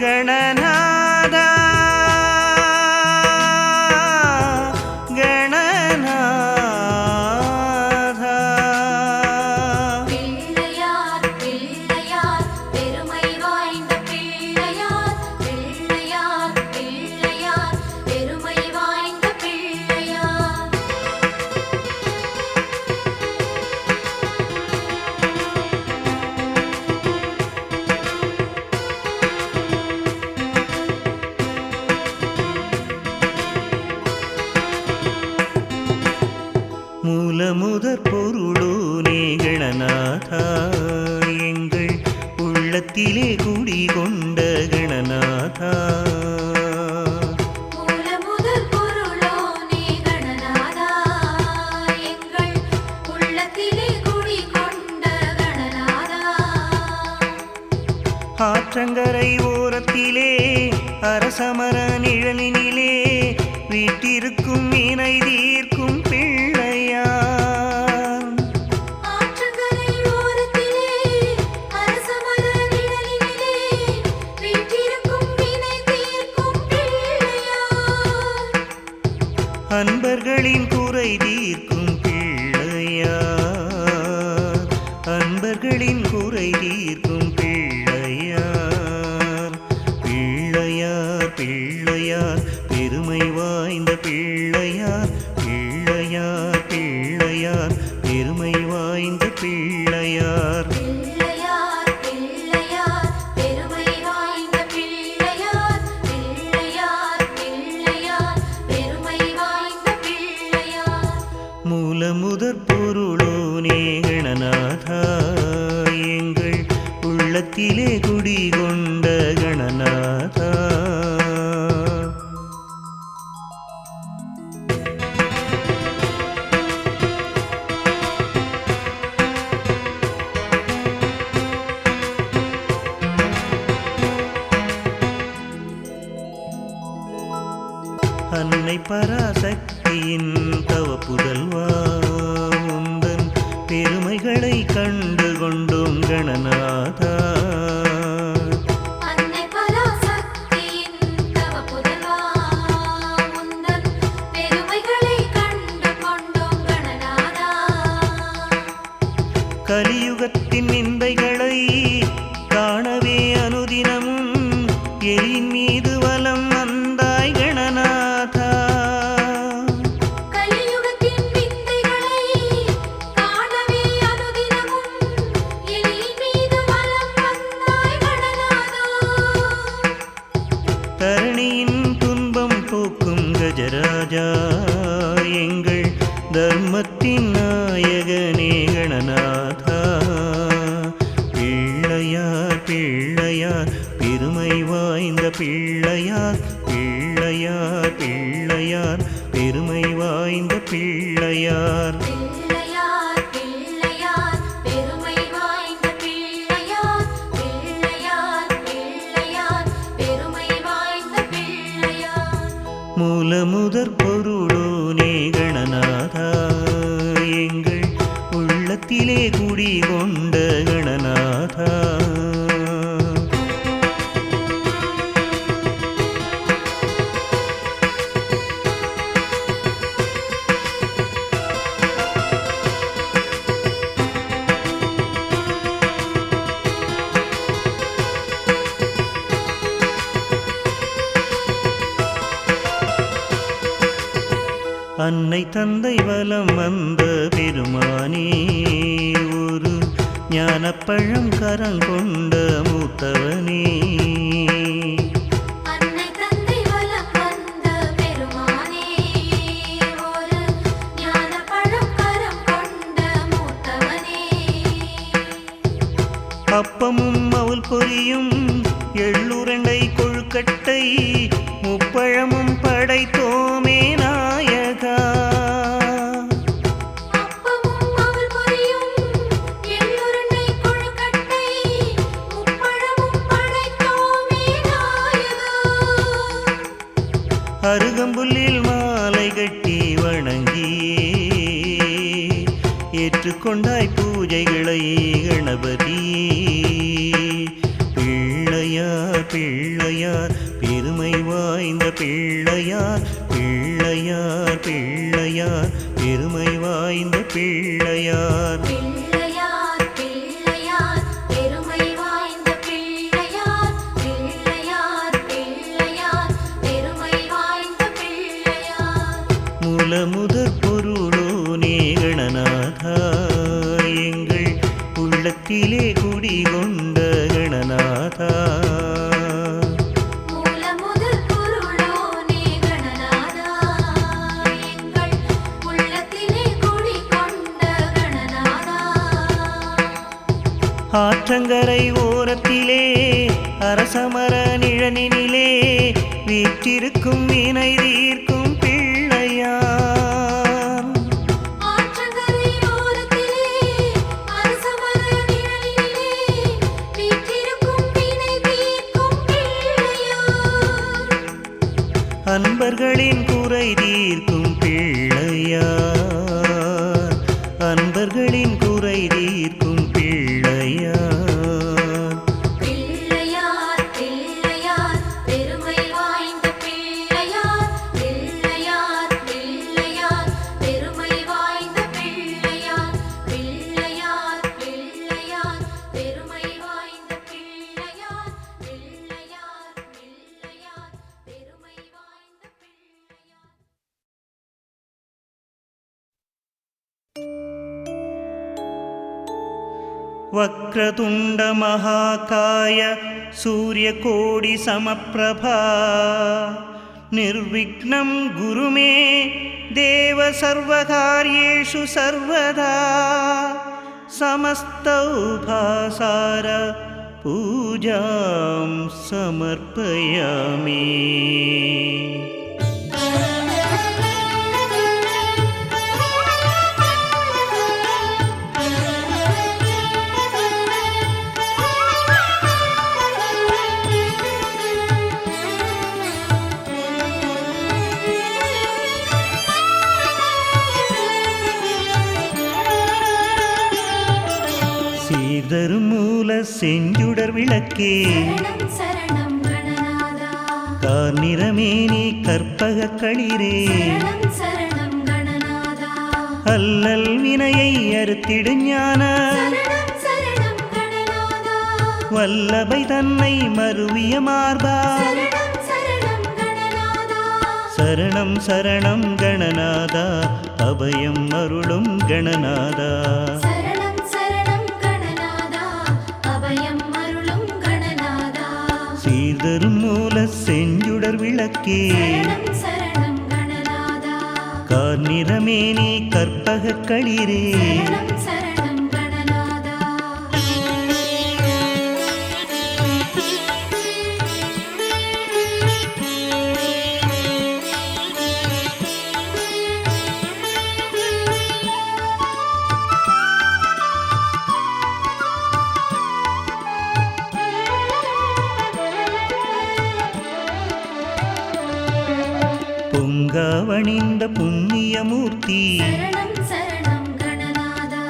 गणनाथ மூலமுதற் பொருளோனே கணநாதா எங்கள் உள்ளத்திலே குடிகொண்ட கணநாதா மூலமுதற் பொருளோனே கணநாதா எங்கள் உள்ளத்திலே குடிகொண்ட கணநாதா ஆற்றங்கரை ஓரத்திலே அரசமர நிழலினிலே வீட்டிருக்கும் வினை தீர்க்கும் அன்பர்களின் குறை தீர்க்கும் பிள்ளையார் அன்பர்களின் குறை தீர்க்கும் பிள்ளையார் பிள்ளையார் பிள்ளையார் பெருமை வாய்ந்த பிள்ளையார் பிள்ளையார் பிள்ளையார் பெருமை வாய்ந்த பிள்ளையார் மூலமுதற் பொருளோனே கணநாதா எங்கள் உள்ளத்திலே குடிகொண்ட கணநாதா அன்னை பராசக்தியின் தவ புதல்வா உந்தன் பெருமைகளை கண்டு கொண்டோம் கணநாதா அன்னை பராசக்தியின் தவ புதல்வா உந்தன் பெருமைகளை கண்டு கொண்டோம் கணநாதா கலியுகத்தின் நிந்தைகளை காணவே அனுதினமும் எரியின் மீது வலம் வந்தாய் கணநாதா கலியுகத்தின் நிந்தைகளை காணவே அனுதினமும் எரியின் மீது வலம் வந்தாய் கணநாதா தரணியின் துன்பம் போக்கும் கஜராஜா எங்கள் தர்மத்தின் நாயகனே கணநாதா பிள்ளையார் பிள்ளையார் பெருமை வாய்ந்த பிள்ளையார் பிள்ளையார் பிள்ளையார் பெருமை வாய்ந்த பிள்ளையார் பிள்ளையார் பிள்ளையார் பெருமை வாய்ந்த பிள்ளையார் பிள்ளையார் பிள்ளையார் பெருமை வாய்ந்த பிள்ளையார் மூலமுதற் பொருளோனே கணநாதா எங்கள் உள்ளத்திலே குடிகொண்ட கணநாதா அன்னை தந்தை வலம் வந்த பெருமானே ஒரு ஞானப்பழம் கரங்கொண்ட மூத்தவனே அன்னை தந்தை வலம் வந்த பெருமானே ஒரு ஞானப்பழம் கரம் கொண்ட மூத்தவனே அப்பமும் அவள் பொரியும் எள்ளுருண்டை கொழுக்கட்டை முப்பழமும் படைத்தோமே நாயகா அப்பமும் அவள் பொரியும் எள்ளுருண்டை கொழுக்கட்டை முப்பழமும் படைத்தோமே நாயகா அருகம்புல்லில் மாலை கட்டி வணங்கியே ஏற்றுக்கொண்டாய் பூஜைகளை கணபதியே பிள்ளையார் பிள்ளையார் பெருமை வாய்ந்த பிள்ளையார் பிள்ளையார் பிள்ளையார் பெருமை வாய்ந்த பிள்ளையார் பிள்ளையார் பிள்ளையார் பெருமை வாய்ந்த பிள்ளையார் பிள்ளையார் பிள்ளையார் பெருமை வாய்ந்த பிள்ளையார் மூலமுதற் பொருளோனே கணநாதா எங்கள் உள்ளத்திலே குடிகொண்ட கணநாதா மூலமுதற் பொருளோனே கணநாதா எங்கள் உள்ளத்திலே குடிகொண்ட கணநாதா ஆற்றங்கரை ஓரத்திலே அரசமர நிழனினிலே வீற்றிருக்கும் வினை தீர்க்கும் பிள்ளையார் ஆற்றங்கரை ஓரத்திலே அரசமர நிழலிலே வீற்றிருக்கும் வினை தீர்க்கும் பிள்ளையார் அன்பர்களின் குறை தீர்க்கும் பிள்ளையார் அன்பர்களின் குறை தீர்க்கும் பிள்ளையார் பிள்ளையார் பிள்ளையார் பெருமை வாய்ந்த பிள்ளையார் பிள்ளையார் பிள்ளையார் பெருமை வாய்ந்த பிள்ளையார் பிள்ளையார் பிள்ளையார் பெருமை வாய்ந்த பிள்ளையார் பிள்ளையார் பிள்ளையார் பெருமை வாய்ந்த பிள்ளையார் वक्रतुण्ड महाकाय सूर्यकोटि समप्रभा निर्विघ्नं गुरु मे देव सर्वकार्येषु सर्वदा समस्तौपासार पूजां समर्पयामि சீர்தரும் மூல செஞ்சுடர் விளக்கே சரணம் சரணம் கணநாதா கார்நிறமேனி கற்பக களிரே சரணம் சரணம் கணநாதா அல்லல் வினையை அறுத்திடு ஞான சரணம் சரணம் கணநாதா வல்லபை தன்னை மருவிய மார்பா சரணம் சரணம் கணநாதா சரணம் சரணம் கணநாதா அபயம் அருளும் கணநாதா சரணம் சரணம் கணநாதா அபயம் அருளும் கணநாதா சீர்தரும் மூல செஞ்சுடர் விளக்கே சரணம் சரணம் கணநாதா கார்நிறமேனி கற்பக களிரே சரணம் சரணம் கணநாதா பொங்காவணிந்த புண்ணியமூர்த்தி சரணம் சரணம் கணநாதா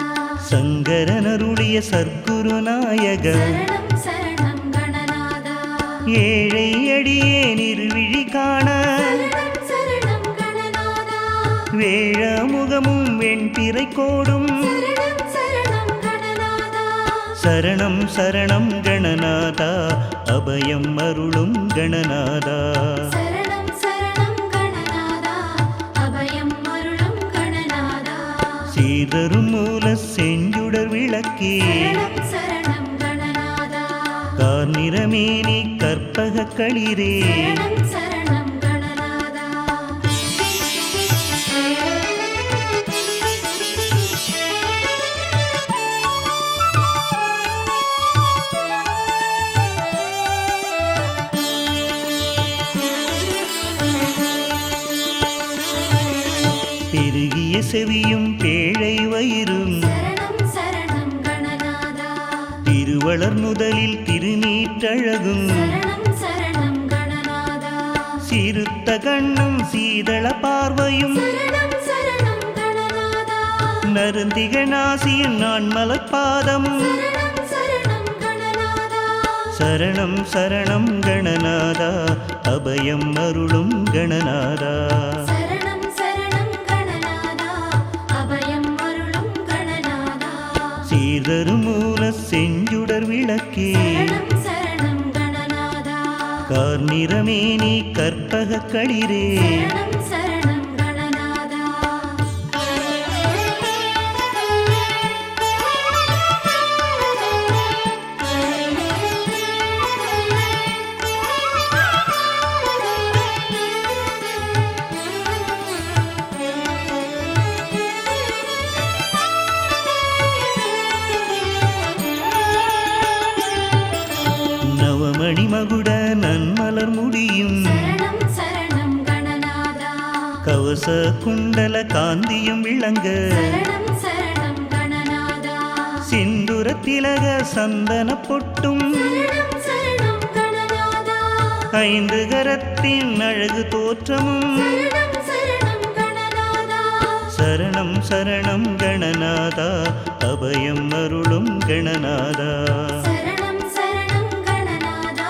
சங்கரனருடைய சர்க்குருநாயக சரணம் சரணம் கணநாதா ஏழை அடியே நிர்விழி காண சரணம் சரணம் கணநாதா வேழ முகமும் வெண்பிறை கோடும் சரணம் சரணம் கணநாதா சரணம் சரணம் கணநாதா அபயம் அருளும் கணநாதா சரணம் சரணம் கணநாதா அபயம் அருளும் கணநாதா சீதரும் மூல செஞ்சுடர் விளக்கே சரணம் சரணம் கணநாதா கார்நிறமேனி கற்பக களிரே சரணம் சரணம் கணநாதா பெருகிய செவியும் பேழை வயிறும் சரணம் சரணம் கணநாதா திருவளர் முதலில் திருநீற்றழகும் சரணம் சரணம் கணநாதா சிறுத்த கண்ணும் சீதள பார்வையும் சரணம் சரணம் கணநாதா நருந்திக நாசியின் நான் மலர்பாதமும் சரணம் சரணம் கணநாதா சரணம் சரணம் கணநாதா அபயம் அருளும் கணநாதா சரணம் சரணம் கணநாதா அபயம் அருளும் கணநாதா சீர்தரும் மூல செஞ்சுடர் விளக்கே சரணம் சரணம் கணநாதா கார்நிறமேனி கற்பக களிரே சரணம் சரணம் கணநாதா நவமணி மகுட நன்மலர் முடியும் சரணம் சரணம் கணநாதா கவச குண்டல காந்தியும் விளங்க சரணம் சரணம் கணநாதா சிந்துர திலக சந்தன பொட்டும் சரணம் சரணம் கணநாதா ஐந்து கரத்தின் அழகு தோற்றமும் சரணம் சரணம் கணநாதா சரணம் சரணம் கணநாதா அபயம் அருளும் கணநாதா சரணம் சரணம் கணநாதா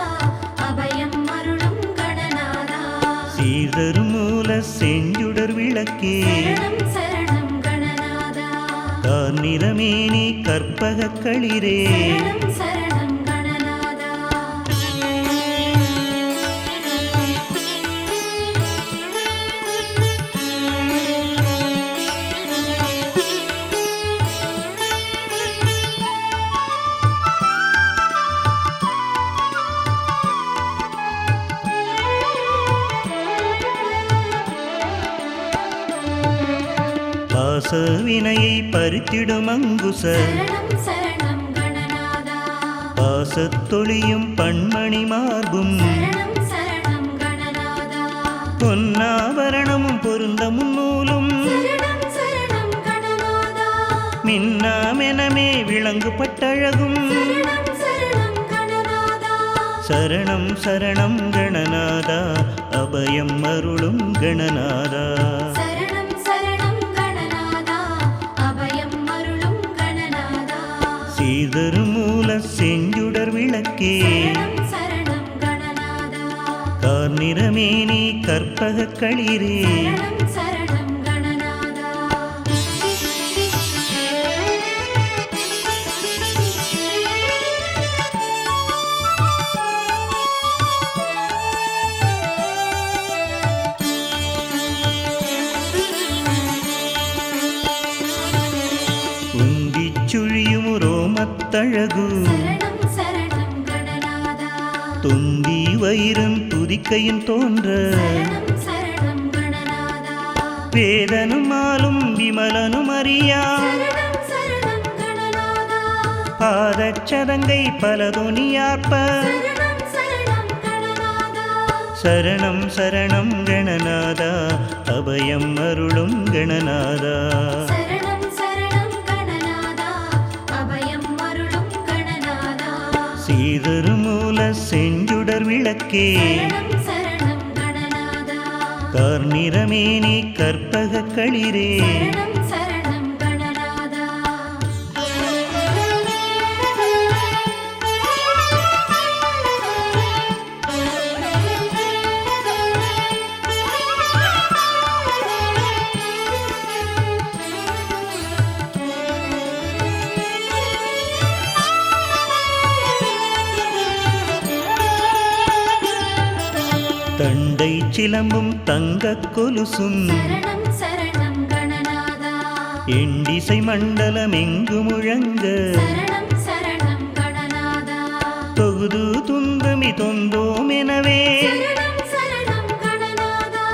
அபயம் அருளும் கணநாதா சீர்தரும் மூல செஞ்சுடர் விளக்கே சரணம் சரணம் கணநாதா கார்நிறமேனி கற்பக களிரே சரணம் சரணம் கணநாதா பாச வினையை பறித்திடும் அங்குச சரணம் சரணம் கணநாதா பாசத்தொழியும் பண்மணி மார்பும் சரணம் சரணம் கணநாதா பொன்னாபரணமும் பொருந்தமும் நூலும் சரணம் சரணம் கணநாதா மின்னாமெனமே விளங்கு பட்டழகும் சரணம் சரணம் கணநாதா சரணம் சரணம் கணநாதா அபயம் அருளும் கணநாதா சரணம் சரணம் கணநாதா அபயம் அருளும் கணநாதா சீர்தரும் மூல செஞ்சுடர் விளக்கே சரணம் சரணம் கணநாதா கார்நிறமேனி கற்பக களிரே சரணம் சரணம் கணநாதா உந்திச் சுழியும் ரோமத்தழகு சரணம் சரணம் கணநாதா தொந்தி வயிறும் துதிக்கையும் தோன்ற சரணம் சரணம் கணநாதா வேதனும் ஆளும் விமலனும் அறியா சரணம் சரணம் கணநாதா பாதச்சதங்கை பலதொனியார்ப்ப சரணம் சரணம் கணநாதா சரணம் சரணம் கணநாதா அபயம் அருளும் கணநாதா சரணம் சரணம் கணநாதா அபயம் அருளும் கணநாதா சீர்தரும் மூல செஞ்சுடர் விளக்கே சரணம் சரணம் கணநாதா கார்நிறமேனி கற்பக களிரே சரணம் சரணம் கணநாதா தண்டை சிலம்பும் தங்கக் கொலுசும் சரணம் சரணம் கணநாதா எண்டிசை மண்டலம் எங்கு முழங்க சரணம் சரணம் கணநாதா தொகுது துந்தமி தொந்தோம் எனவே சரணம் சரணம் கணநாதா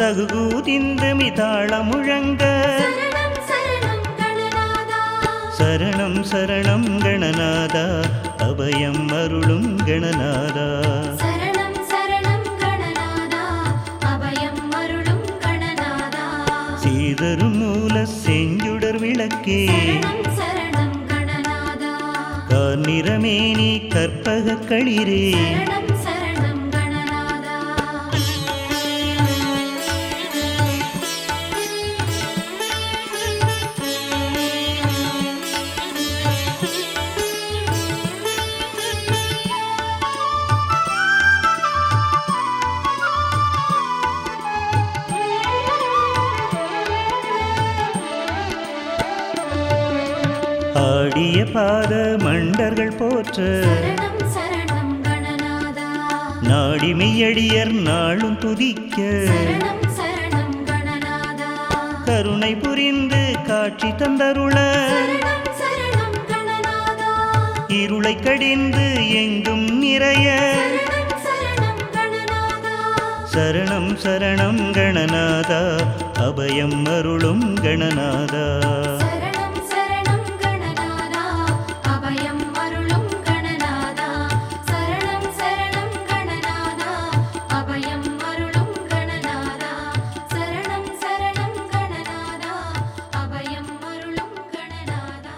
தகுகு திந்தமி தாள முழங்க சரணம் சரணம் கணநாதா சரணம் சரணம் கணநாதா அபயம் அருளும் கணநாதா சரணம் சரணம் கணநாதா அபயம் அருளும் கணநாதா சீர்தரும் மூல செஞ்சுடர் விளக்கே சரணம் சரணம் கணநாதா கார்நிறமேனி கற்பக களிரே சரணம் சரணம் கணநாதா ஆடிய பாத மண்டர்கள் போற்ற சரணம் சரணம் கணநாதா நாடிமையடியர் நாளும் துதிக்க சரணம் சரணம் கணநாதா கருணை புரிந்து காட்சி தந்தருள சரணம் சரணம் கணநாதா இருளை கடிந்து எங்கும் நிறைய சரணம் சரணம் கணநாதா சரணம் சரணம் கணநாதா அபயம் அருளும் கணநாதா சரணம் சரணம் கணநாதா அபயம் அருளும் கணநாதா சரணம் சரணம் கணநாதா அபயம் அருளும் கணநாதா சரணம் சரணம் கணநாதா அபயம் அருளும் கணநாதா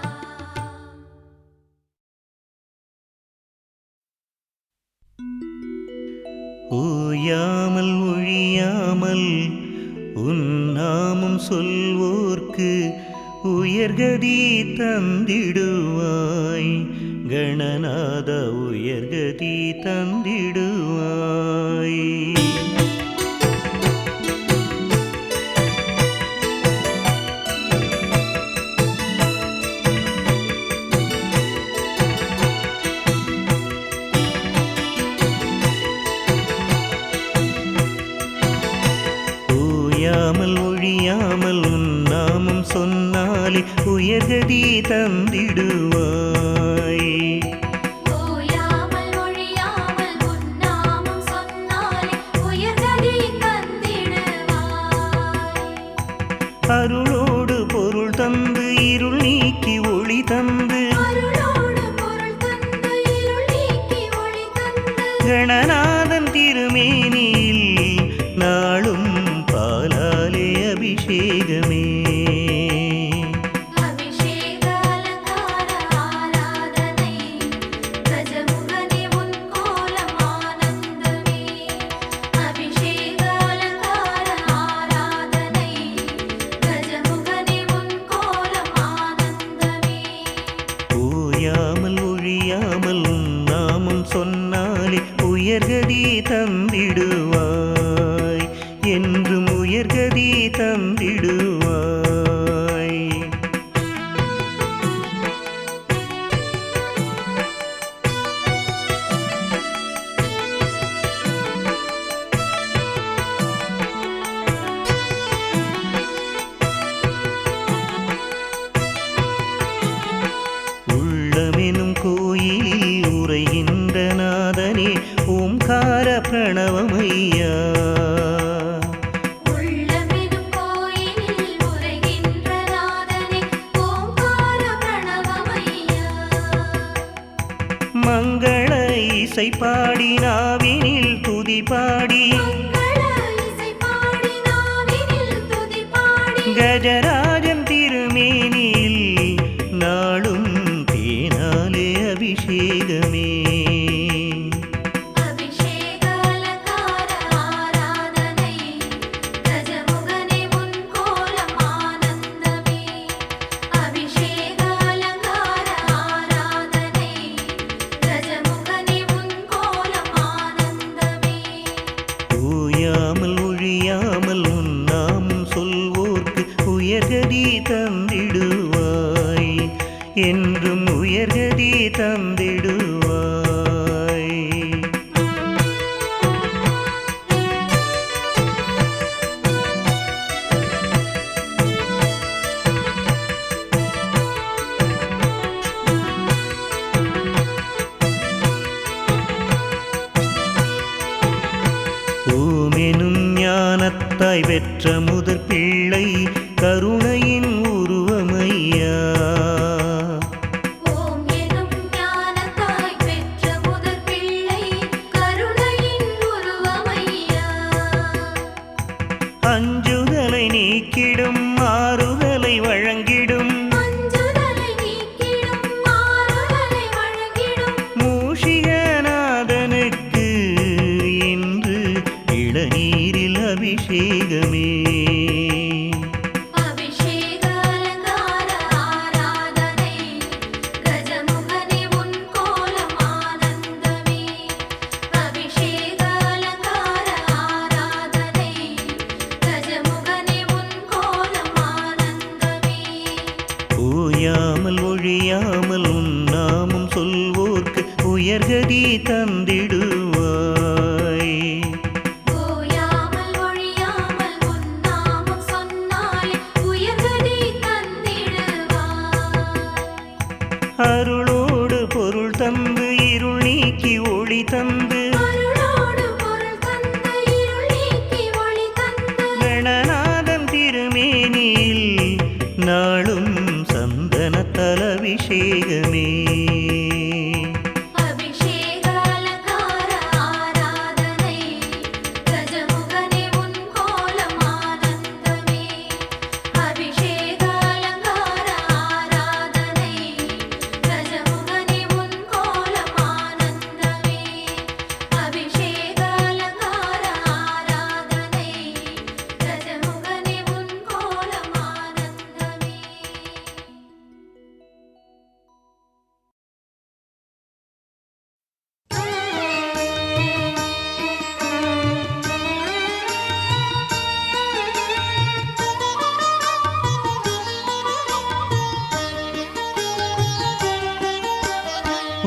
ஓயாமல் ஒழியாமல் உன் நாமம் சொல்வோர்க்கு உயர்கதி தந்திடுவாய் கணநாத உயர்கதி தந்திடுவாய் ஓயாமல் ஒழியாமல் உன் நாமம் சொன்னாலே உயர்கதி தந்திடுவாய் ஓயாமல் ஒழியாமல் உன் நாமம் சொன்னாலே உயர்கதி தந்திடுவாய் அருளோடு பொருள் தந்து இருள் நீக்கி ஒளி தந்து அருளோடு பொருள் தந்து இருள் நீக்கி ஒளி தந்து கணநாதன் திருமேனியில் நாளும் பாலாலே அபிஷேகமே அபிஷேக அலங்கார ஆராதனை கஜமுகனே உன் கோலம் ஆனந்தமே அபிஷேக அலங்கார ஆராதனை கஜமுகனே உன் கோலம் ஆனந்தமே ஓயாமல் ஒழியாமல் உன் நாமம் சொன்னாலே உயர்கதி தந்திடுவாய் என்றும் உயர்கதி தந்திடுவாய் உள்ளமெனும் கோயிலில் உரைகின்ற நாதனே ஓம்கார பிரணவமையா உள்ளமெனும் கோயிலில் உரைகின்ற நாதனே ஓம்கார பிரணவமையா மங்கள இசை பாடி நாவினில் துதி பாடி மங்கள இசை பாடி நாவினில் துதி பாடி கஜராஜன் திருமேனியில் நாளும் தேனாலே அபிஷேகமே அபிஷேக அலங்கார ஆராதனை கஜமுகனே உன் கோலம் ஆனந்தமே அபிஷேக அலங்கார ஆராதனை கஜமுகனே உன் கோலம் ஆனந்தமே ஓயாமல் ஒழியாமல் உன் நாமம் சொல்வோர்க்கு உயர்கதி தந்திடுவாய் என்றும் உயர்கதி தந்திடுவாய் ஓமெனும் ஞானத்தாய் பெற்ற முதற் பிள்ளை கருணையின் உருவமையா ஓம் எனும் ஞானத்தாய் பெற்ற முதற் பிள்ளை கருணையின் உருவமையா அஞ்சுதலை நீக்கிடும் ஆறுதலை வழங்கிடும் அஞ்சுதலை நீக்கிடும் ஆறுதலை வழங்கிடும் மூஷிகநாதனுக்கு இன்று இளநீரில் அபிஷேகமே ஓயாமல் ஒழியாமல் உன்னாமம் சொல்வோர்க்கு உயர்கதி தந்திடுவாய். ஓயாமல் ஒழியாமல் உன் நாமம் சொன்னாலே உயர்கதி தந்திடுவாய். அருளோடு பொருள் தந்து இருள் நீக்கி ஒளி தந்து அருளோடு பொருள் தந்து இருள் நீக்கி ஒளி தந்து கணநாதன் திருமேனியில் நாளும் சந்தனத்தல அபிஷேகமே. அபிஷேக அலங்கார ஆராதனை கஜமுகனே உன் கோலம் ஆனந்தமே. அபிஷேக அலங்கார ஆராதனை கஜமுகனே உன் கோலம் ஆனந்தமே. அபிஷேக அலங்கார ஆராதனை கஜமுகனே உன் கோலம் ஆனந்தமே.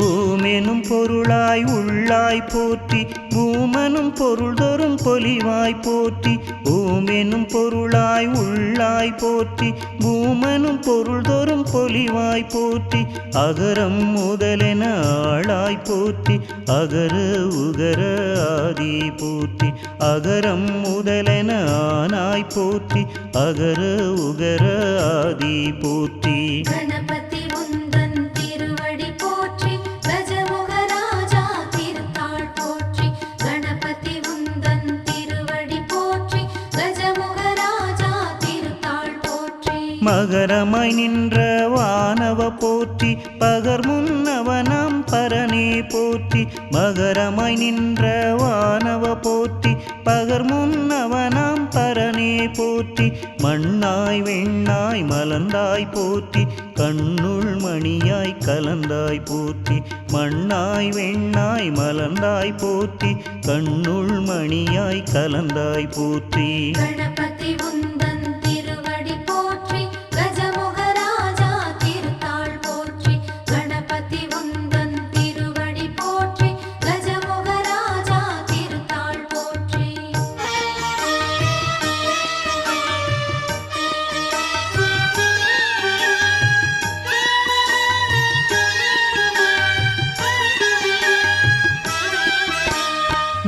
ஓமெனும் பொருளாய் உள்ளாய் போற்றி பூமனும் பொருள் தோறும் பொலிவாய் போற்றி. ஓமெனும் பொருளாய் உள்ளாய் போற்றி பூமனும் பொருள் தோறும் பொலிவாய் போற்றி. அகரம் முதலென ஆளாய் போற்றி அகர உகர ஆதி போற்றி. அகரம் முதலென ஆனாய் போற்றி அகர உகர ஆதி போற்றி. கணபதி உந்தன் திருவடி போற்றி கஜமுகராஜா திருத்தாள் போற்றி. கணபதி உந்தன் திருவடி போற்றி கஜமுகராஜா திருத்தாள் போற்றி. மகரமாய் நின்ற வானவ போற்றி பகர் முன்னவனாம் பரனே போற்றி. மகரமாய் நின்ற வானவ போற்றி பகர் முன்னவனாம் பரனே போற்றி. மண்ணாய் வெண்ணாய் மலர்ந்தாய் போற்றி கண்ணுள் மணியாய் கலந்தாய் போற்றி. மண்ணாய் வெண்ணாய் மலர்ந்தாய் போற்றி கண்ணுள் மணியாய் கலந்தாய் போற்றி. கணபதி உந்தன் திருவடி போற்றி கஜமுகராஜா திருத்தாள் போற்றி. கணபதி உந்தன் திருவடி போற்றி கஜமுகராஜா திருத்தாள் போற்றி.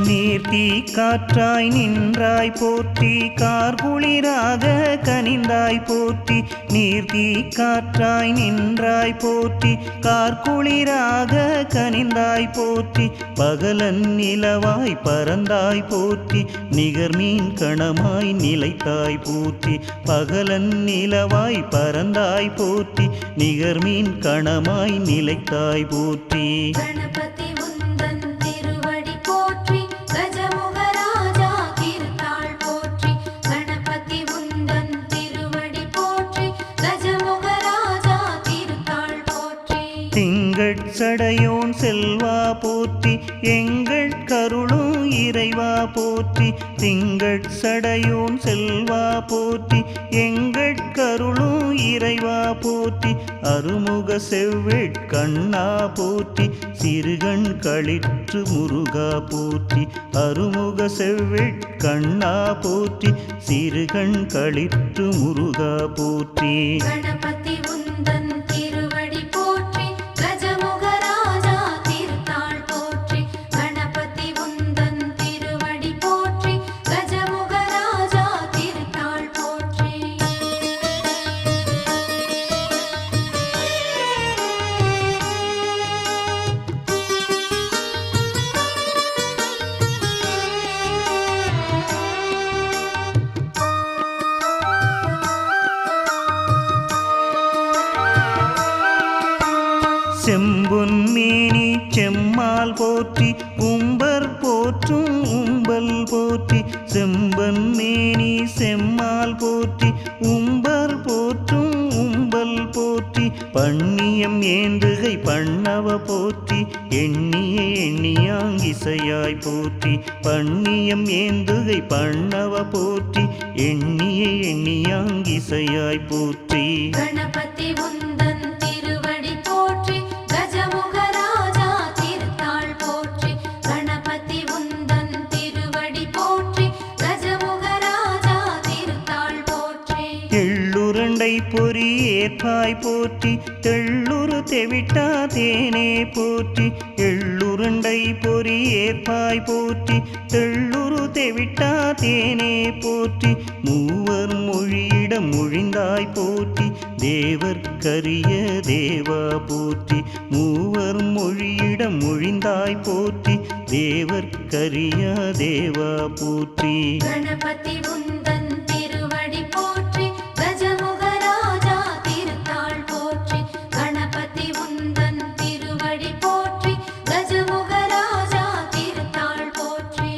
நீர்த்தி காற்றாய் நின்றாய் போற்றி கார்குளிராக கனிந்தாய் போற்றி. நீர்த்தி காற்றாய் நின்றாய் போற்றி கார்குளிராக கனிந்தாய் போற்றி. பகலன் நிலவாய் பறந்தாய் போற்றி நிகர்மீன் கணமாய் நிலைத்தாய் போற்றி. பகலன் நிலவாய் பறந்தாய் போற்றி நிகர்மீன் கணமாய் நிலைத்தாய் போற்றி. கணபதி உந்தன் திருவடி போற்றி கஜமுகராஜா திருத்தாள் போற்றி. கணபதி உந்தன் திருவடி போற்றி கஜமுகராஜா திருத்தாள் போற்றி. திங்கள் சடையோன் செல்வா போற்றி எங்கள் கருளும் இறைவா போற்றி. திங்கள் சடையோன் செல்வா போற்றி எங்கள் கருளும் இறைவா போற்றி. அருமுக செவ்வேட் கண்ணா போற்றி சிறுகண் களிற்று முருகா போற்றி. அருமுக செவ்வேட் கண்ணா போற்றி சிறுகண் களிற்று முருகா போற்றி. கணபதி உந்தன் திருவடி போற்றி கஜமுகராஜா திருத்தாள் போற்றி. கணபதி உந்தன் திருவடி போற்றி கஜமுகராஜா திருத்தாள் போற்றி. செம்பொன் மேனி செம்மால் போற்றி உம்பர் போற்றும் உம்பல் போற்றி. செம்பன் மேனி செம்மால் போற்றி உம்பர் போற்றும் உம்பல் போற்றி. பண்ணியம் ஏந்துகை பண்ணவ போற்றி எண்ணிய எண்ணியாங்கிசையாய் போற்றி. பண்ணியம் ஏந்துகை பண்ணவ போற்றி எண்ணிய எண்ணியாங்கிசையாய் போற்றி. கணபதி உந்தன் போற்றி தெள்ளுரு தெவிட்டா தேனே போற்றி எள்ளுருண்டை பொறி ஏற்பாய் போற்றி தெள்ளுரு தெவிட்டா தேனே போற்றி மூவர் மொழியிடம் மொழிந்தாய் போற்றி தேவர்க்கரிய தேவா போற்றி மூவர் மொழியிடம் மொழிந்தாய் போற்றி தேவர்க்கரிய தேவா போற்றி கணபதி உந்தன் திருவடி போற்றி கஜமுகராஜா திருத்தாள் போற்றி கணபதி உந்தன் திருவடி போற்றி கஜமுகராஜா திருத்தாள் போற்றி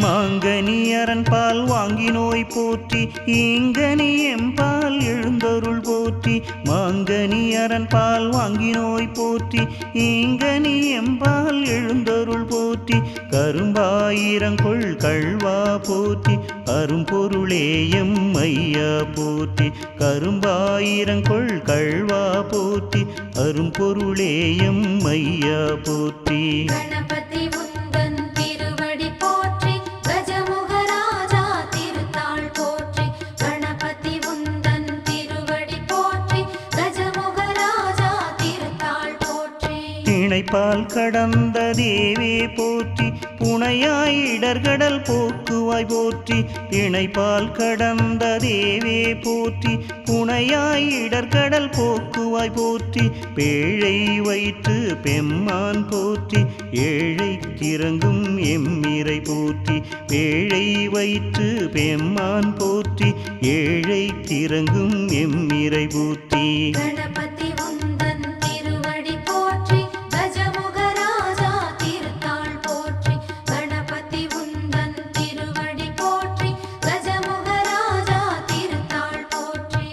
மாங்கனி அரண்பால் வாங்கி நோய் போற்றி ஈங்கனி எம்பால் எழுந்தருள் போற்றி மாங்கனி அரண்பால் வாங்கி நோய் போற்றி ஈங்கனி எம்பால் எழுந்தருள் போற்றி கரும்பாயிரங்கொள் கள்வா போற்றி அரும்பொருளேயம் ஐயா போற்றி கரும்பாயிரங்கொள் கள்வா போற்றி அரும்பொருளேயம் ஐயா போற்றி கணபதி உந்தன் திருவடி போற்றி கஜமுகராஜா திருத்தாள் போற்றி கணபதி உந்தன் திருவடி போற்றி கஜமுகராஜா திருத்தாள் போற்றி இணைப்பால் கடந்த தேவே போற்றி புனையாய் இடர்கடல் போக்குவாய் போற்றி இணைப்பால் கடந்த தேவே போற்றி புனையாய் இடர்கடல் போக்குவாய் போற்றி பேழை வயிற்று பெம்மான் போற்றி ஏழை கிறங்கும் எம்மிரை போற்றி பேழை வயிற்று பெம்மான் போற்றி ஏழை கிறங்கும் எம்மிரை போற்றி கணபதி உந்தன் திருவடி போற்றி கஜமுகராஜா திருத்தாள் போற்றி கணபதி உந்தன் திருவடி போற்றி கஜமுகராஜா திருத்தாள் போற்றி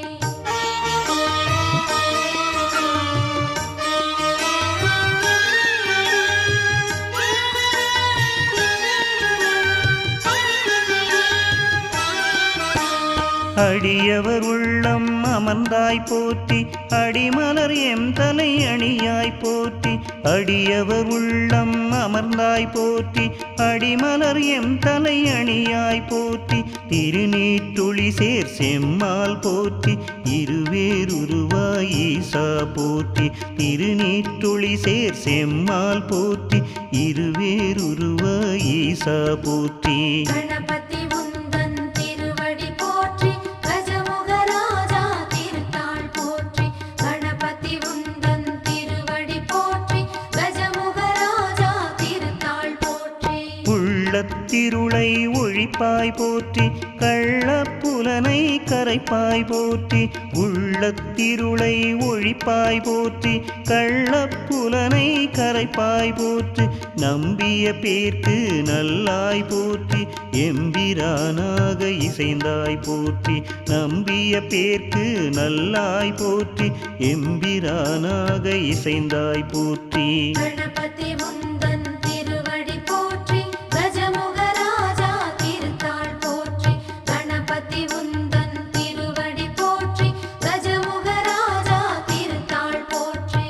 அடியவர் உள்ளம் அமர்ந்தாய் போற்றி அடிமலர் எம் தலை அணியாய் போற்றி அடியவர் உள்ளம் அமர்ந்தாய் போற்றி அடிமலர் எம் தலை அணியாய் போற்றி திருநீற்றுளி சேர் செம்மால் போற்றி இருவேருருவாய் ஈசா போற்றி திருநீற்றுளி சேர் செம்மால் போற்றி இருவேருருவாய் ஈசா போற்றி கணபதி உந்தன் திருவடி போற்றி கஜமுகராஜா திருத்தாள் போற்றி கணபதி உந்தன் திருவடி போற்றி கஜமுகராஜா திருத்தாள் போற்றி உள்ளத்திருளை ஒழிப்பாய் போற்றி கள்ளப்புலனை கரைப்பாய் போற்றி உள்ளத்திருளை ஒழிப்பாய் போற்றி கள்ளப்புலனை கரைப்பாய் போற்றி நம்பிய பேர்க்கு நல்லாய் போற்றி எம்பிரானாக இசைந்தாய் போற்றி நம்பிய பேர்க்கு நல்லாய் போற்றி எம்பிரானாக இசைந்தாய் போற்றி கணபதி உந்தன் திருவடி போற்றி கஜமுகராஜா திருத்தாள் போற்றி கணபதி உந்தன் திருவடி போற்றி கஜமுகராஜா திருத்தாள் போற்றி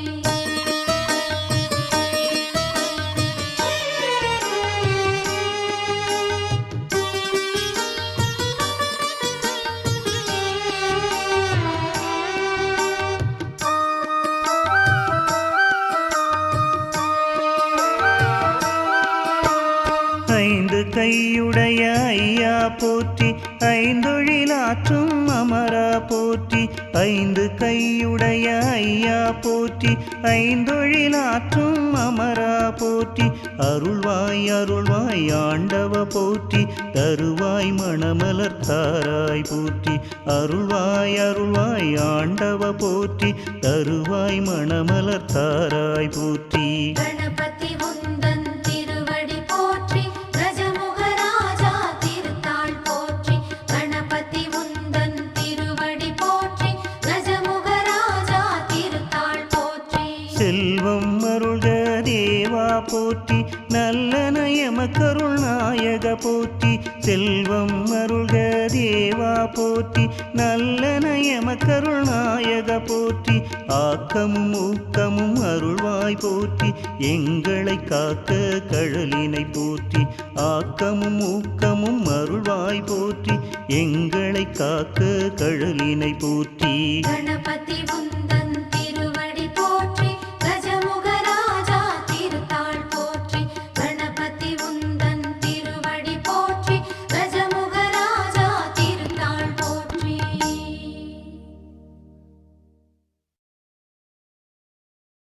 ஐந்து கையுடைய ஐயா போற்றி ஐந்தொழிலாற்றும் அமரா போற்றி ஐந்து கையுடைய ஐயா போற்றி ஐந்தொழிலாற்றும் அமரா போற்றி அருள்வாய் அருள்வாய் ஆண்டவ போற்றி தருவாய் மணமலர் தாராய் போற்றி அருள்வாய் அருள்வாய் ஆண்டவ போற்றி தருவாய் மணமலர் தாராய் போற்றி கணபதி உந்தன் திருவடி போற்றி கஜமுகராஜா திருத்தாள் போற்றி கணபதி உந்தன் திருவடி போற்றி கஜமுகராஜா திருத்தாள் போற்றி செல்வம் அருள்க தேவா போற்றி நல்லன எமக்கருள் நாயக போற்றி செல்வம் அருள்க தேவா போற்றி நல்லன எமக்கருள் நாயக போற்றி ஆக்கமும் ஊக்கமும் அருள்வாய் போற்றி எங்களை காக்க கழலினை போற்றி ஆக்கமும் ஊக்கமும் அருள்வாய் போற்றி எங்களை காக்க கழலினை போற்றி கணபதி உந்தன்